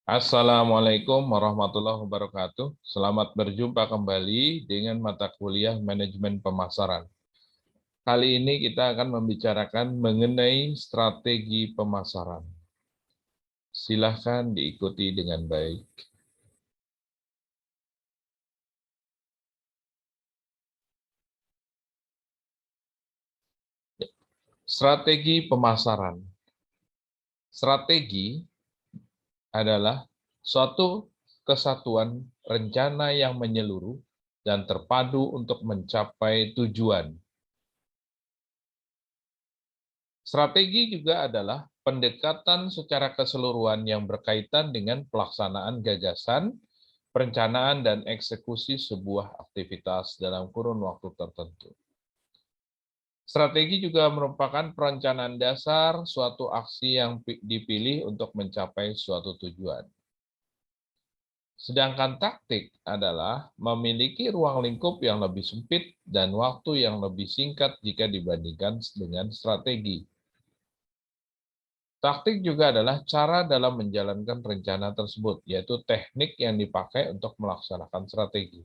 Assalamualaikum warahmatullahi wabarakatuh. Selamat berjumpa kembali dengan mata kuliah Manajemen Pemasaran. Kali ini kita akan membicarakan mengenai strategi pemasaran. Silahkan diikuti dengan baik. Strategi pemasaran. Strategi adalah suatu kesatuan rencana yang menyeluruh dan terpadu untuk mencapai tujuan. Strategi juga adalah pendekatan secara keseluruhan yang berkaitan dengan pelaksanaan gagasan, perencanaan, dan eksekusi sebuah aktivitas dalam kurun waktu tertentu. Strategi juga merupakan perencanaan dasar suatu aksi yang dipilih untuk mencapai suatu tujuan. Sedangkan taktik adalah memiliki ruang lingkup yang lebih sempit dan waktu yang lebih singkat jika dibandingkan dengan strategi. Taktik juga adalah cara dalam menjalankan rencana tersebut, yaitu teknik yang dipakai untuk melaksanakan strategi.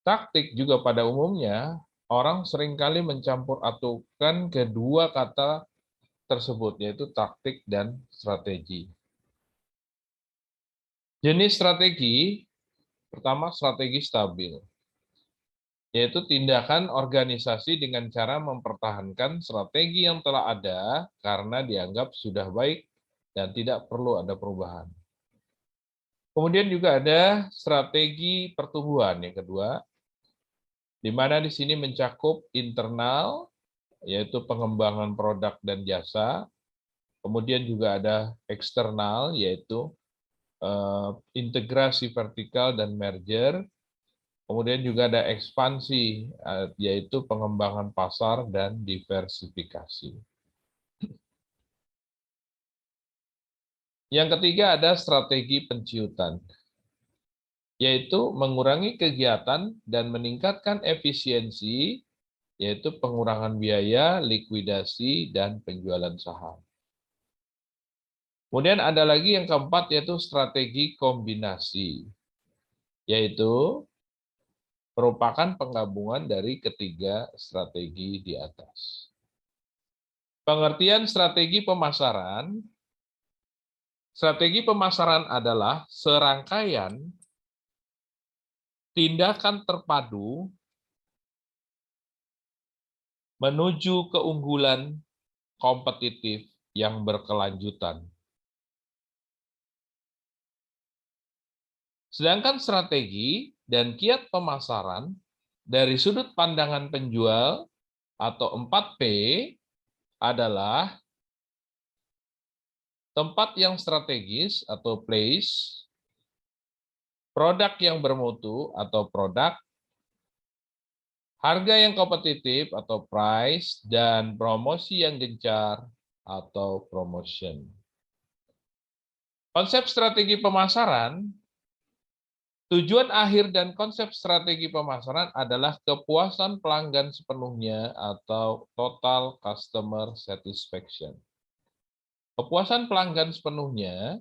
Taktik juga pada umumnya, orang seringkali mencampur adukan kedua kata tersebut, yaitu taktik dan strategi. Jenis strategi, pertama strategi stabil, yaitu tindakan organisasi dengan cara mempertahankan strategi yang telah ada karena dianggap sudah baik dan tidak perlu ada perubahan. Kemudian juga ada strategi pertumbuhan yang kedua, di mana di sini mencakup internal, yaitu pengembangan produk dan jasa. Kemudian juga ada eksternal, yaitu integrasi vertikal dan merger. Kemudian juga ada ekspansi, yaitu pengembangan pasar dan diversifikasi. Yang ketiga ada strategi penciutan, yaitu mengurangi kegiatan dan meningkatkan efisiensi, yaitu pengurangan biaya, likuidasi, dan penjualan saham. Kemudian ada lagi yang keempat, yaitu strategi kombinasi, yaitu merupakan penggabungan dari ketiga strategi di atas. Pengertian strategi pemasaran adalah serangkaian tindakan terpadu menuju keunggulan kompetitif yang berkelanjutan. Sedangkan strategi dan kiat pemasaran dari sudut pandangan penjual atau 4P adalah tempat yang strategis atau place, produk yang bermutu atau produk, harga yang kompetitif atau price, dan promosi yang gencar atau promotion. Konsep strategi pemasaran, tujuan akhir dan konsep strategi pemasaran adalah kepuasan pelanggan sepenuhnya atau total customer satisfaction. Kepuasan pelanggan sepenuhnya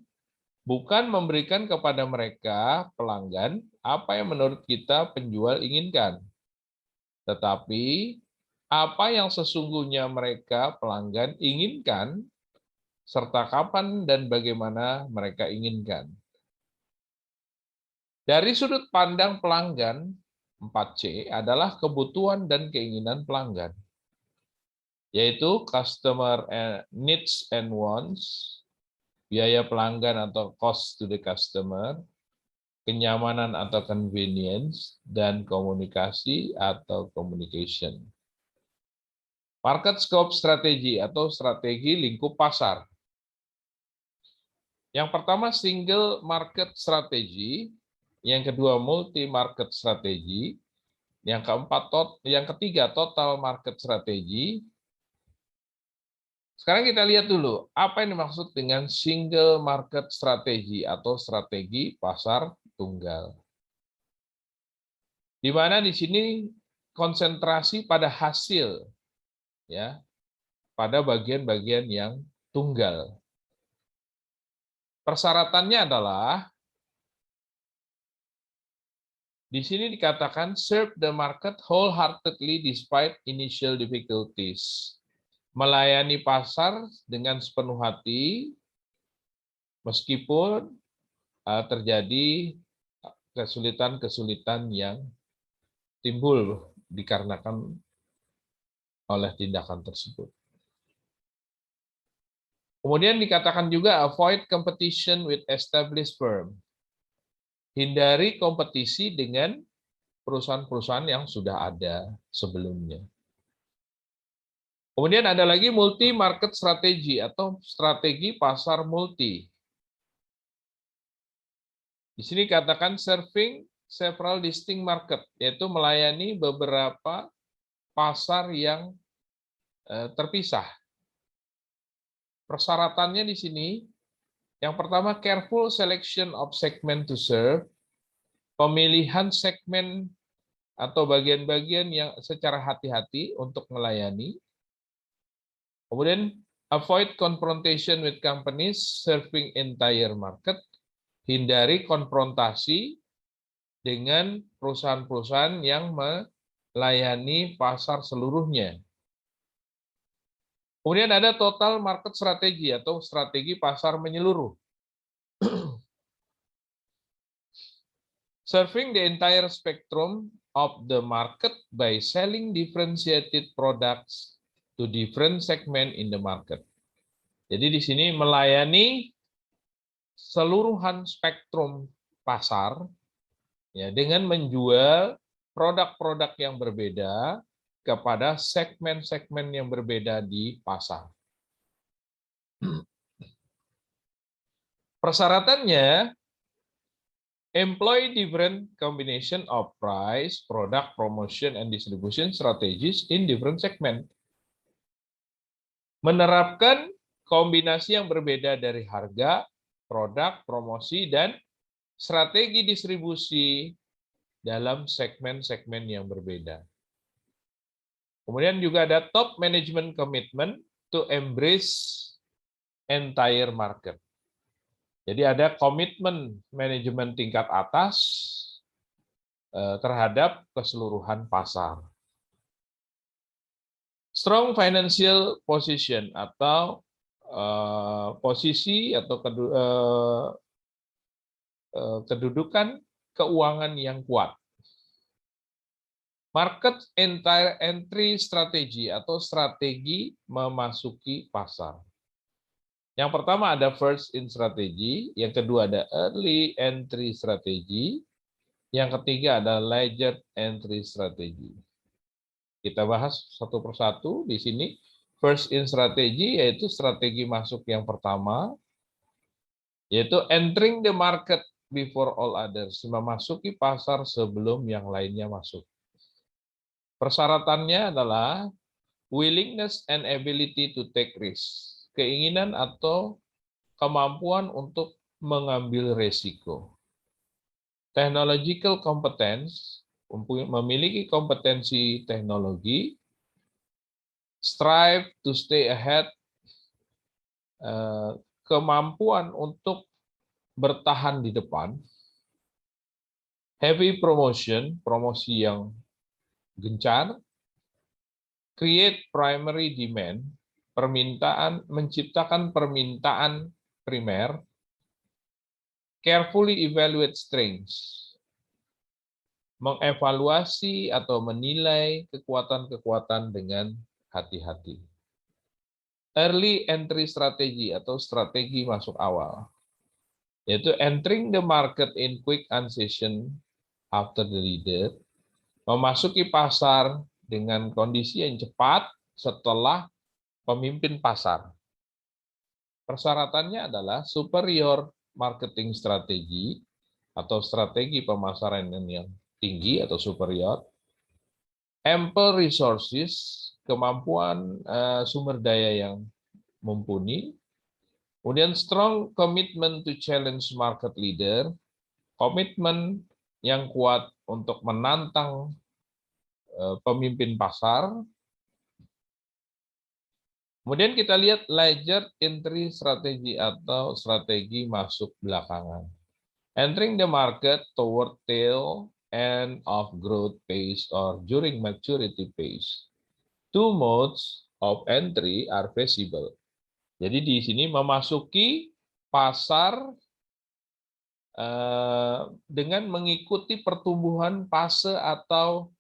bukan memberikan kepada mereka pelanggan apa yang menurut kita penjual inginkan, tetapi apa yang sesungguhnya mereka pelanggan inginkan, serta kapan dan bagaimana mereka inginkan. Dari sudut pandang pelanggan, 4C adalah kebutuhan dan keinginan pelanggan, yaitu customer needs and wants, biaya pelanggan atau cost to the customer, kenyamanan atau convenience, dan komunikasi atau communication. Market scope strategi atau strategi lingkup pasar. Yang pertama single market strategy, yang kedua multi market strategy, yang ketiga total market strategy. Sekarang kita lihat dulu apa yang dimaksud dengan single market strategy atau strategi pasar tunggal. Di mana di sini konsentrasi pada hasil, ya, pada bagian-bagian yang tunggal. Persyaratannya adalah di sini dikatakan serve the market wholeheartedly despite initial difficulties. Melayani pasar dengan sepenuh hati meskipun terjadi kesulitan-kesulitan yang timbul dikarenakan oleh tindakan tersebut. Kemudian dikatakan juga avoid competition with established firm. Hindari kompetisi dengan perusahaan-perusahaan yang sudah ada sebelumnya. Kemudian ada lagi multi market strategy atau strategi pasar multi. Di sini katakan serving several distinct market, yaitu melayani beberapa pasar yang terpisah. Persyaratannya di sini, yang pertama careful selection of segment to serve, pemilihan segmen atau bagian-bagian yang secara hati-hati untuk melayani. Kemudian avoid confrontation with companies serving entire market, hindari konfrontasi dengan perusahaan-perusahaan yang melayani pasar seluruhnya. Kemudian ada total market strategy atau strategi pasar menyeluruh. Serving the entire spectrum of the market by selling differentiated products to different segment in the market. Jadi di sini melayani seluruhan spektrum pasar ya dengan menjual produk-produk yang berbeda kepada segmen-segmen yang berbeda di pasar. Persyaratannya employ different combination of price, product, promotion, and distribution strategies in different segment. Menerapkan kombinasi yang berbeda dari harga, produk, promosi, dan strategi distribusi dalam segmen-segmen yang berbeda. Kemudian juga ada top management commitment to embrace entire market. Jadi ada komitmen manajemen tingkat atas terhadap keseluruhan pasar. Strong financial position atau posisi atau kedudukan keuangan yang kuat. Market entry strategy atau strategi memasuki pasar. Yang pertama ada first in strategy, yang kedua ada early entry strategy, yang ketiga ada laggard entry strategy. Kita bahas satu persatu di sini. First in strategy yaitu strategi masuk yang pertama, yaitu entering the market before all others, memasuki pasar sebelum yang lainnya masuk. Persyaratannya adalah willingness and ability to take risk, keinginan atau kemampuan untuk mengambil resiko. Technological competence, memiliki kompetensi teknologi. Strive to stay ahead, kemampuan untuk bertahan di depan. Heavy promotion, promosi yang gencar. Create primary demand, menciptakan permintaan primer. Carefully evaluate strengths, mengevaluasi atau menilai kekuatan-kekuatan dengan hati-hati. Early entry strategy atau strategi masuk awal, yaitu entering the market in quick accession after the leader, memasuki pasar dengan kondisi yang cepat setelah pemimpin pasar. Persyaratannya adalah superior marketing strategi atau strategi pemasaran yang tinggi atau superior, ample resources, kemampuan sumber daya yang mumpuni, kemudian strong commitment to challenge market leader, komitmen yang kuat untuk menantang pemimpin pasar, Kemudian kita lihat ledger entry strategi atau strategi masuk belakangan. Entering the market toward tail end of growth phase or during maturity phase. Two modes of entry are visible. Jadi di sini memasuki pasar dengan mengikuti pertumbuhan fase atau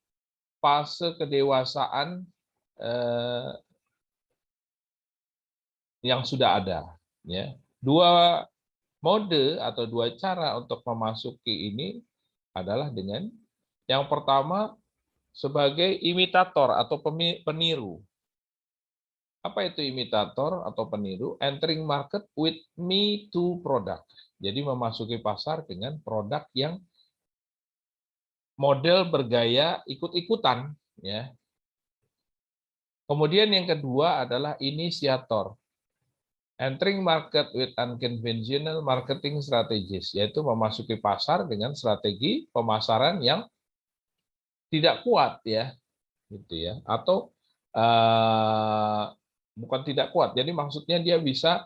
fase kedewasaan yang sudah ada. Ya. Dua mode atau dua cara untuk memasuki ini adalah dengan yang pertama sebagai imitator atau peniru. Apa itu imitator atau peniru? Entering market with me too product. Jadi memasuki pasar dengan produk yang model bergaya ikut-ikutan. Ya. Kemudian yang kedua adalah inisiator. Entering market with unconventional marketing strategies, yaitu memasuki pasar dengan strategi pemasaran yang tidak kuat, ya, gitu ya, atau bukan tidak kuat. Jadi maksudnya dia bisa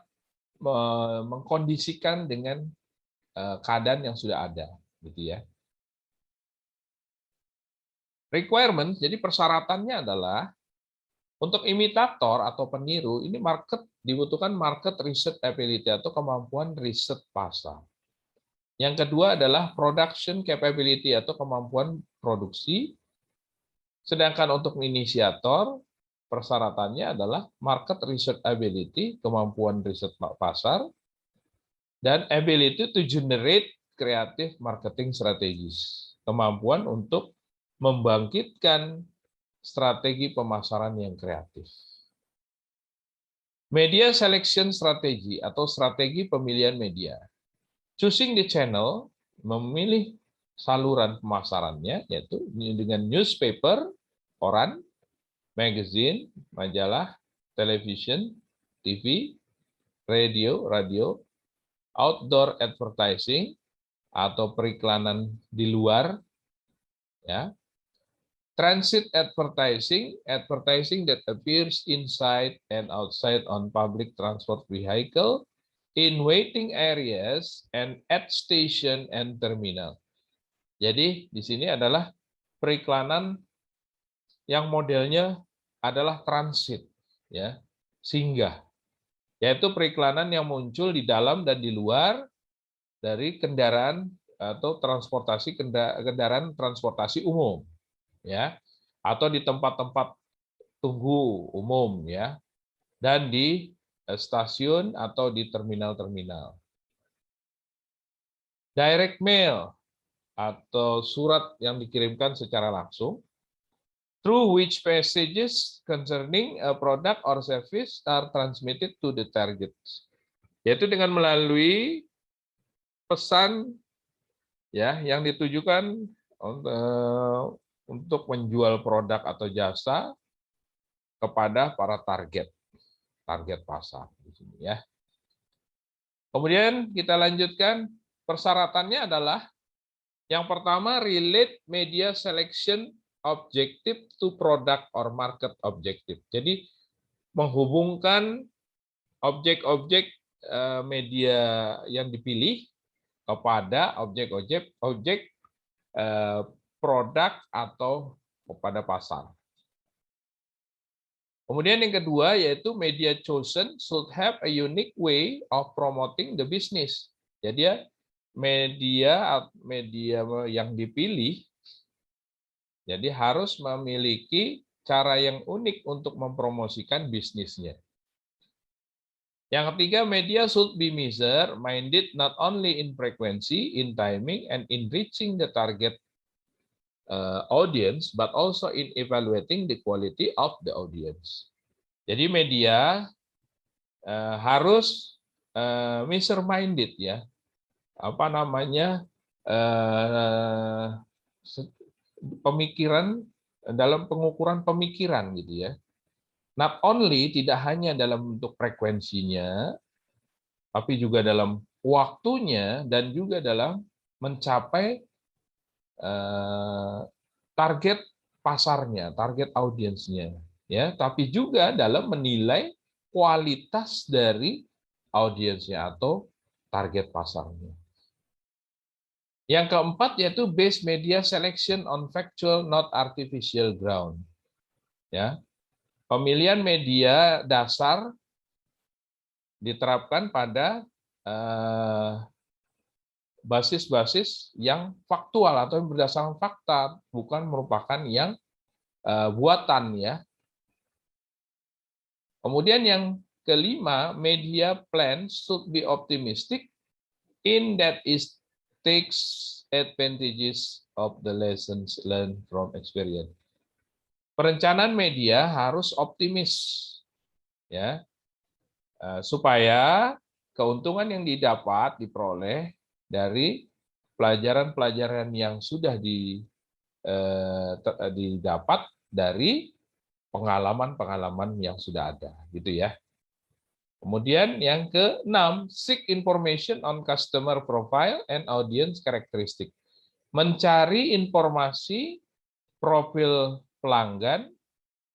mengkondisikan dengan keadaan yang sudah ada, gitu ya. Requirement, jadi persyaratannya adalah untuk imitator atau peniru, ini dibutuhkan market research ability atau kemampuan riset pasar. Yang kedua adalah production capability atau kemampuan produksi. Sedangkan untuk inisiator, persyaratannya adalah market research ability, kemampuan riset pasar, dan ability to generate creative marketing strategies, kemampuan untuk membangkitkan strategi pemasaran yang kreatif. Media selection strategy atau strategi pemilihan media. Choosing the channel, memilih saluran pemasarannya, yaitu dengan newspaper, koran, magazine, majalah, television, TV, radio, outdoor advertising, atau periklanan di luar, ya. Transit advertising, advertising that appears inside and outside on public transport vehicle, in waiting areas, and at station and terminal. Jadi di sini adalah periklanan yang modelnya adalah transit, ya, singgah, yaitu periklanan yang muncul di dalam dan di luar dari kendaraan atau kendaraan transportasi umum, ya, atau di tempat-tempat tunggu umum, ya, dan di stasiun atau di terminal-terminal. Direct mail atau surat yang dikirimkan secara langsung, through which messages concerning a product or service are transmitted to the target, yaitu dengan melalui pesan, ya, yang ditujukan untuk menjual produk atau jasa kepada para target pasar di sini, ya. Kemudian kita lanjutkan, persyaratannya adalah yang pertama relate media selection objective to product or market objective. Jadi menghubungkan objek-objek media yang dipilih kepada objek produk atau kepada pasar. Kemudian yang kedua yaitu media chosen should have a unique way of promoting the business. Jadi media yang dipilih jadi harus memiliki cara yang unik untuk mempromosikan bisnisnya. Yang ketiga, media should be measure-minded not only in frequency, in timing, and in reaching the target audience, but also in evaluating the quality of the audience. Jadi media harus measure-minded, ya, apa namanya, pemikiran dalam pengukuran pemikiran, gitu ya. Not only tidak hanya dalam bentuk frekuensinya, tapi juga dalam waktunya dan juga dalam mencapai target pasarnya, target audiensnya, ya. Tapi juga dalam menilai kualitas dari audiensnya atau target pasarnya. Yang keempat yaitu base media selection on factual not artificial ground. Ya. Pemilihan media dasar diterapkan pada basis-basis yang faktual atau yang berdasarkan fakta, bukan merupakan yang buatan ya. Kemudian yang kelima, media plan should be optimistic in that it takes advantages of the lessons learned from experience. Perencanaan media harus optimis ya, supaya keuntungan yang diperoleh dari pelajaran-pelajaran yang sudah didapat dari pengalaman-pengalaman yang sudah ada, gitu ya. Kemudian yang keenam, seek information on customer profile and audience characteristic. Mencari informasi profil pelanggan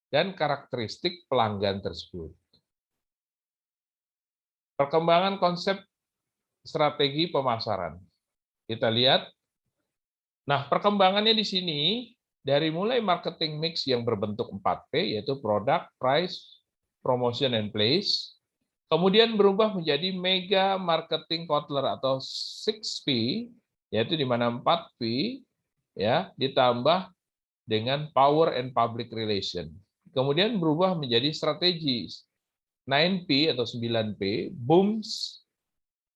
dan karakteristik pelanggan tersebut. Perkembangan konsep strategi pemasaran. Kita lihat. Nah, perkembangannya di sini dari mulai marketing mix yang berbentuk 4P, yaitu product, price, promotion, and place, kemudian berubah menjadi mega marketing Kotler atau 6P, yaitu di mana 4P ya ditambah dengan power and public relation. Kemudian berubah menjadi strategi 9P atau 9P, Booms,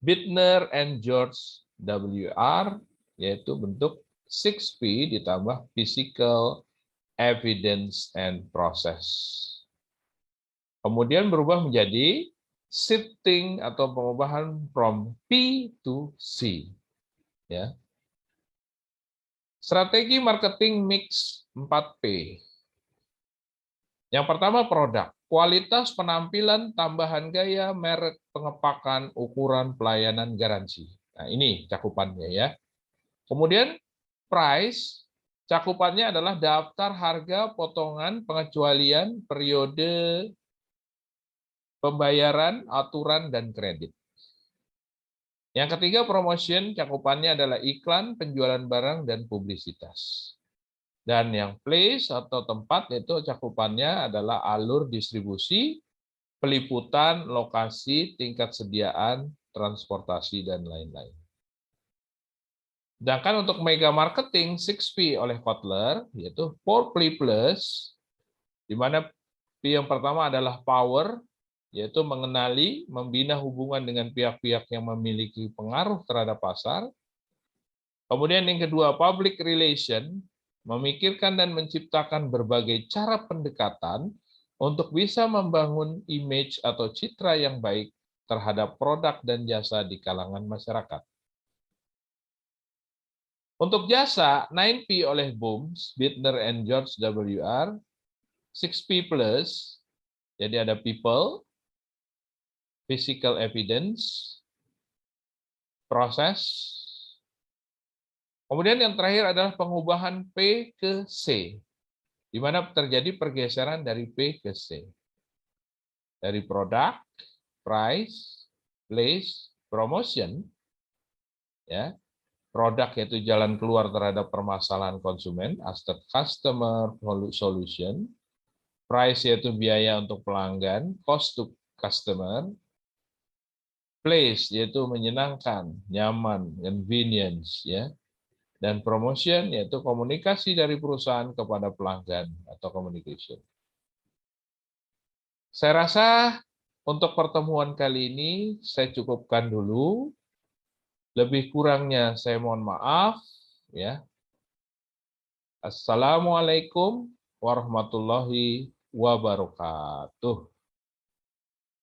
Bittner, and George W.R., yaitu bentuk 6P ditambah physical, evidence, and process. Kemudian berubah menjadi shifting atau pengubahan from P to C. Ya. Strategi marketing mix 4P. Yang pertama produk, kualitas, penampilan, tambahan gaya, merek, pengepakan, ukuran, pelayanan, garansi. Nah, ini cakupannya ya. Kemudian price, cakupannya adalah daftar harga, potongan, pengecualian, periode pembayaran, aturan, dan kredit. Yang ketiga promotion, cakupannya adalah iklan, penjualan barang, dan publisitas. Dan yang place atau tempat itu cakupannya adalah alur distribusi, peliputan, lokasi, tingkat sediaan, transportasi, dan lain-lain. Sedangkan untuk mega marketing 6P oleh Kotler, yaitu 4P+, di mana P yang pertama adalah power, yaitu mengenali, membina hubungan dengan pihak-pihak yang memiliki pengaruh terhadap pasar. Kemudian yang kedua, public relation, memikirkan dan menciptakan berbagai cara pendekatan untuk bisa membangun image atau citra yang baik terhadap produk dan jasa di kalangan masyarakat. Untuk jasa, 9P oleh Booms, Bittner, and George W.R., 6P+, jadi ada people, physical evidence, proses. Kemudian yang terakhir adalah pengubahan P ke C, di mana terjadi pergeseran dari P ke C. Dari produk, price, place, promotion, ya. Produk yaitu jalan keluar terhadap permasalahan konsumen, asset customer solution, price yaitu biaya untuk pelanggan, cost to customer, place yaitu menyenangkan, nyaman, convenience, ya, dan promotion yaitu komunikasi dari perusahaan kepada pelanggan atau communication. Saya rasa untuk pertemuan kali ini saya cukupkan dulu. Lebih kurangnya saya mohon maaf ya. Assalamualaikum warahmatullahi wabarakatuh.